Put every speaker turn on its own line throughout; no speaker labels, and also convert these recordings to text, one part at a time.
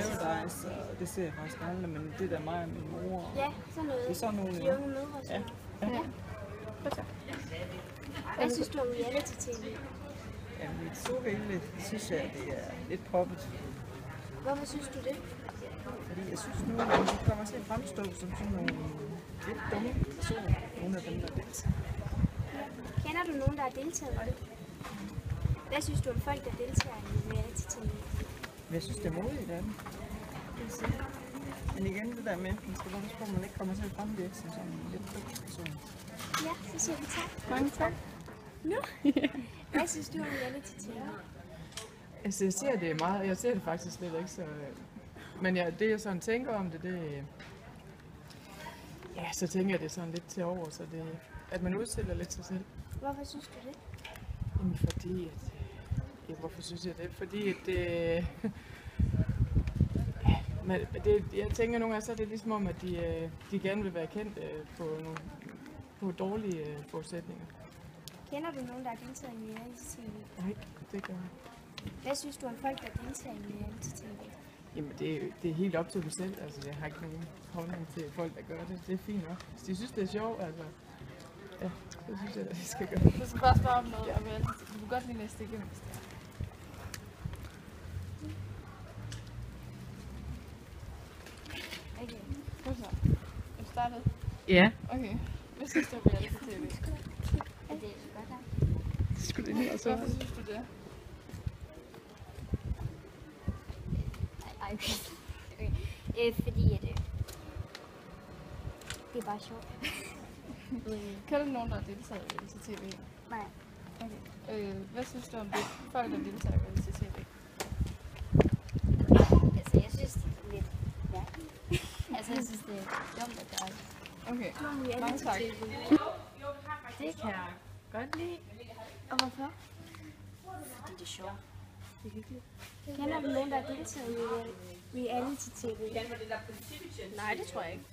Paradise, og det ser jeg faktisk aldrig, men det der mig og min mor.
Ja, sådan noget.
Det er sådan nogle.
De unge mødre.
Ja.
Hvad synes du om reality-tv?
Jamen, i så hele synes jeg, at det er lidt proppet.
Hvorfor synes du det?
Fordi jeg synes nu, at de kommer til at fremstå som sådan nogle lidt dumme personer. Nogle af dem, der deltager.
Kender du nogen, der har deltaget i det? Hvad synes du om folk, der deltager i reality-tv?
Jeg synes, det er modigt af dem. Men igen, det der med, at man skal bare huske på, at man ikke kommer til at fremvirke som sådan en lidt dum person.
Ja, så siger vi tak.
Mange tak.
Nu? Hvad synes du om reality-tv?
Altså, jeg ser det faktisk slet ikke, så... Men det jeg sådan tænker om det... Ja, så tænker jeg det sådan lidt til over, så det... At man udstiller lidt sig selv.
Hvorfor synes du det?
Jamen fordi at... Ja, hvorfor synes jeg det? Fordi at... jeg tænker nogle gange, så er det ligesom om, at de gerne vil være kendt på dårlige forudsætninger.
Kender du nogen, der har deltaget i reality-tv?
Nej, det gør jeg.
Hvad synes du om folk, der deltager i reality-tv?
Jamen, det er helt op til dem selv. Altså, jeg har ikke nogen holdning til folk, der gør det. Det er fint nok. Hvis de synes, det er sjovt, altså... Ja, det synes jeg, at de skal gøre.
Du skal bare spørge om noget, og du kan godt lige læse det igennem. Okay, hvad så? Er du startet?
Ja.
Okay. Hvad synes du om reality-tv?
Er det godt her?
Det skulle det lige også.
Hvorfor synes du det?
Ej, okay. Fordi det er bare sjovt.
Kender du nogen, der har deltaget i reality-tv?
Nej.
Okay. Hvad synes du om det? Folk, der deltager i reality-tv?
Altså, jeg synes, det er lidt mærkeligt. Altså, jeg synes, det er dumt at gøre det.
Okay, mange tak.
Det kan jeg godt lide. Og hvorfor? Fordi det er sjovt. Det er hyggeligt. Kender du nogen, der har deltaget i reality-tv?
Nej, det tror jeg ikke.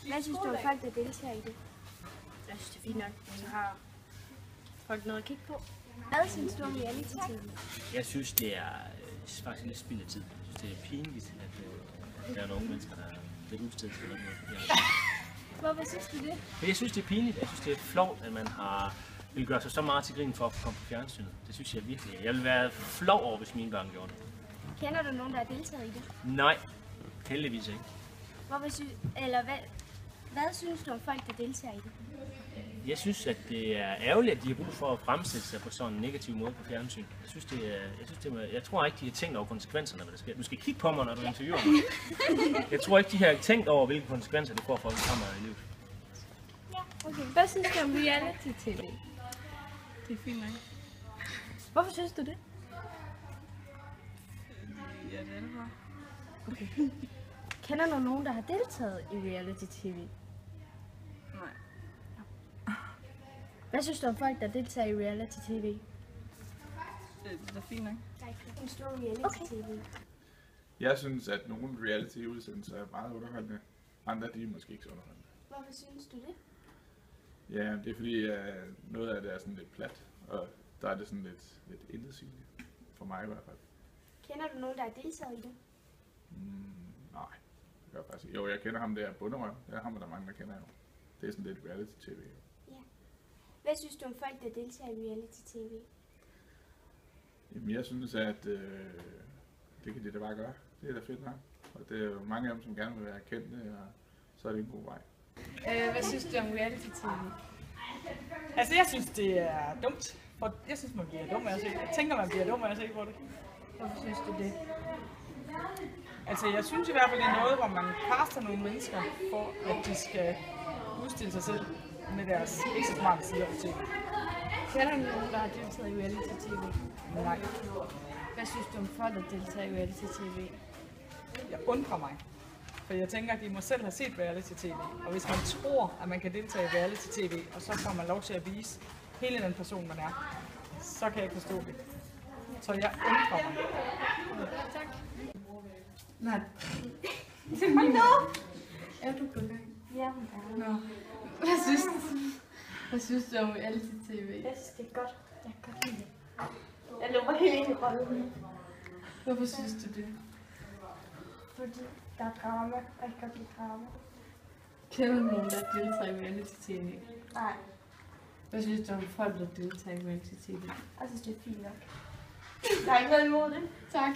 Hvad synes du om folk, der deltager i det?
Jeg synes, det er fint nok. Så har folk noget at kigge på.
Hvad synes du om reality-tv?
Jeg synes, det er faktisk lidt spild af tid. Jeg synes, det er pinligt, at der er nogle mennesker, der er lidt udstedt til noget.
Hvorfor synes du det?
Men jeg synes, det er pinligt. Jeg synes, det er flovt, at man vil gøre sig så meget til grin for at komme på fjernsynet. Det synes jeg virkelig. Jeg vil være flov over, hvis mine børn gjorde det.
Kender du nogen, der har deltaget i det?
Nej, heldigvis ikke.
Hvad synes du om folk, der deltager i det?
Jeg synes, at det er ærgerligt, at de har brug for at fremstille sig på sådan en negativ måde på fjernsyn. Jeg tror ikke, de har tænkt over konsekvenserne, hvad der sker. Du skal kigge på mig, når du interviewer mig. Jeg tror ikke, de har tænkt over, hvilke konsekvenser det får for fremover i livet.
Okay. Hvad synes du om reality-tv?
Det er fint nok.
Hvorfor synes du det?
Ja, det er det bare.
Okay. Kender du nogen, der har deltaget i reality-tv?
Nej.
Hvad synes du om folk, der deltager i reality-tv?
Det er fint nok.
En stor reality-tv.
Jeg synes, at nogle reality-udsendelser er meget underholdende. Andre, de er måske ikke så underholdende.
Hvorfor synes du det?
Ja, det er fordi, noget af det er sådan lidt plat, og der er det sådan lidt intetsigende. For mig i hvert fald.
Kender du nogen, der har deltaget i det?
Nej, det gør jeg faktisk ikke. Jo, jeg kender ham der, Bunderøv. Det er ham, der mange, der kender jo. Det er sådan lidt reality-tv.
Ja. Hvad synes du om folk, der deltager i reality-tv?
Jamen, jeg synes, at det kan de da bare gøre. Det er da fedt nok. Og det er jo mange af dem, som gerne vil være kendte, og så er det en god vej.
Hvad synes du om reality-tv?
Altså, jeg synes, det er dumt. For jeg synes, man bliver dum af at se. Jeg tænker, man bliver dum af at se på det.
Hvorfor synes du det?
Altså, jeg synes i hvert fald, det er noget, hvor man kaster nogle mennesker for, at de skal udstille sig selv med deres ikke så smarte sider på ting.
Kender du nogen, der har deltaget i reality-tv?
Nej,
Hvad synes du om folk, der deltager i reality-tv?
jeg undrer mig. For jeg tænker, at de må selv have set reality-tv. Og hvis man tror, at man kan deltage i reality-tv, og så får man lov til at vise hele den person, man er, så kan jeg ikke forstå det. Så jeg undrer mig.
Tak.
Nej.
Er du på gang?
Ja, hun er.
Nå. Hvad synes du om reality-tv?
Jeg synes, det er godt. Jeg kan godt lide det. Jeg løber helt ind i rollen.
Hvorfor synes du det?
fordi der er drama, og jeg kan godt lide drama.
Kender du nogen, der deltager i reality-tv?
Nej,
Hvad synes du om folk, der deltager i reality-tv?
jeg synes det er fint nok. Der er ikke noget imod det.
Tak.